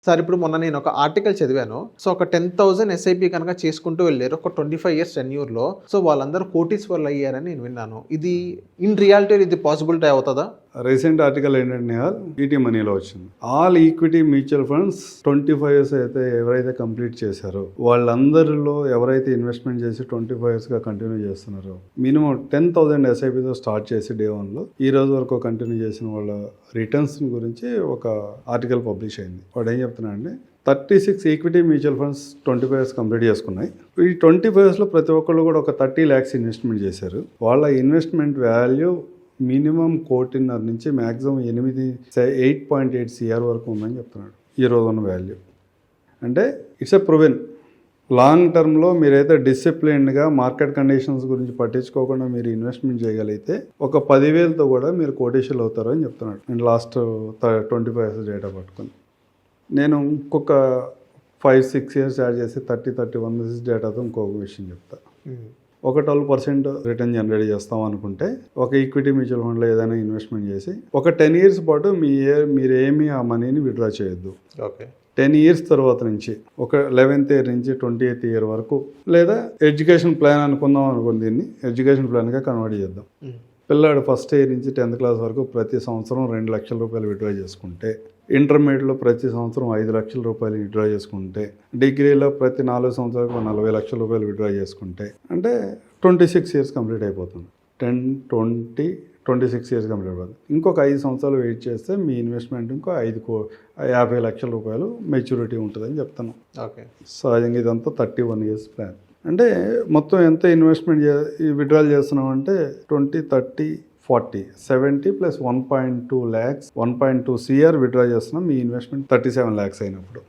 Sir ఇప్పుడు మొన్న నేను ఒక ఆర్టికల్ చదివాను. సో ఒక 10,000 ఎస్ఐపి కనుక చేసుకుంటూ వెళ్ళారు ఒక 25 ఇయర్స్ టెన్యూర్లో. సో వాళ్ళందరూ కోటీశ్వర్లు అయ్యారని నేను విన్నాను. ఇది ఇన్ రియాలిటీ ఇది పాసిబిలిటీ అవుతుందా? రీసెంట్ ఆర్టికల్ ఏంటంటే ఈటీ మనీలో వచ్చింది. All equity mutual funds 25 years అయితే ఎవరైతే కంప్లీట్ చేశారో వాళ్ళందరిలో ఎవరైతే ఇన్వెస్ట్మెంట్ చేసి 25 ఇయర్స్గా కంటిన్యూ చేస్తున్నారో మినిమం 10,000 ఎస్ఐపితో స్టార్ట్ చేసి డే 1లో ఈ రోజు వరకు కంటిన్యూ చేసిన వాళ్ళ రిటర్న్స్ గురించి ఒక ఆర్టికల్ పబ్లిష్ అయింది. వాడు ఏం చెప్తున్నాడంటే 36 equity mutual funds 25 years complete చేసుకున్నాయి. ఈ 25 ఇయర్స్లో ప్రతి ఒక్కళ్ళు కూడా ఒక 30 lakhs ఇన్వెస్ట్మెంట్ చేశారు. వాళ్ళ ఇన్వెస్ట్మెంట్ వాల్యూ మినిమం 1.5 నుంచి మ్యాక్సిమం 8.8 CR వరకు ఉందని చెప్తున్నాడు ఈ రోజు ఉన్న వాల్యూ. అంటే ఇట్స్ ఎ ప్రూవెన్. లాంగ్ టర్మ్లో మీరైతే డిసిప్లిన్డ్గా మార్కెట్ కండిషన్స్ గురించి పట్టించుకోకుండా మీరు ఇన్వెస్ట్మెంట్ చేయగలిగితే ఒక 10,000తో కూడా మీరు కోటీశ్వరులు అవుతారు అని చెప్తున్నాడు. నేను లాస్ట్ 25 ఇయర్స్ డేటా పట్టుకొని నేను ఇంకొక 5-6 ఇయర్స్ యాడ్ చేసి 30-31 ఇయర్స్ డేటాతో ఇంకొక విషయం చెప్తా. ఒక 12% రిటర్న్ జనరేట్ చేస్తాం అనుకుంటే ఒక ఈక్విటీ మ్యూచువల్ ఫండ్లో ఏదైనా ఇన్వెస్ట్మెంట్ చేసి ఒక 10 years పాటు మీరేమీ ఆ మనీని విత్డ్రా చేయొద్దు. ఓకే, 10 years తర్వాత నుంచి ఒక 11th ఇయర్ నుంచి 28th ఇయర్ వరకు, లేదా ఎడ్యుకేషన్ ప్లాన్ అనుకుందాం అనుకుని దీన్ని ఎడ్యుకేషన్ ప్లాన్గా కన్వర్ట్ చేద్దాం. పిల్లాడు ఫస్ట్ ఇయర్ నుంచి 10th క్లాస్ వరకు ప్రతి సంవత్సరం 2 లక్షల రూపాయలు విత్డ్రా చేసుకుంటే, ఇంటర్మీడియట్లో ప్రతి సంవత్సరం 5 లక్షల రూపాయలు విత్డ్రా చేసుకుంటే, డిగ్రీలో ప్రతి 4 సంవత్సరాలకు 40 లక్షల రూపాయలు విత్డ్రా చేసుకుంటే అంటే 26 ఇయర్స్ కంప్లీట్ అయిపోతుంది. 26 ఇయర్స్ కంప్లీట్ అయిపోతుంది. ఇంకొక 5 సంవత్సరాలు వెయిట్ చేస్తే మీ ఇన్వెస్ట్మెంట్ ఇంకో 50 లక్షల రూపాయలు మెచ్యూరిటీ ఉంటుందని చెప్తాను. ఓకే, సహజంగా ఇదంతా 31 ఇయర్స్ ప్లాన్. అంటే మొత్తం ఎంత ఇన్వెస్ట్మెంట్ విత్డ్రాల్ చేస్తున్నాం అంటే 20, 30, 40, 70 + 1.2 lakhs 1.2 CR విత్డ్రా చేస్తున్నాం. మీ ఇన్వెస్ట్మెంట్ 37 lakhs అయినప్పుడు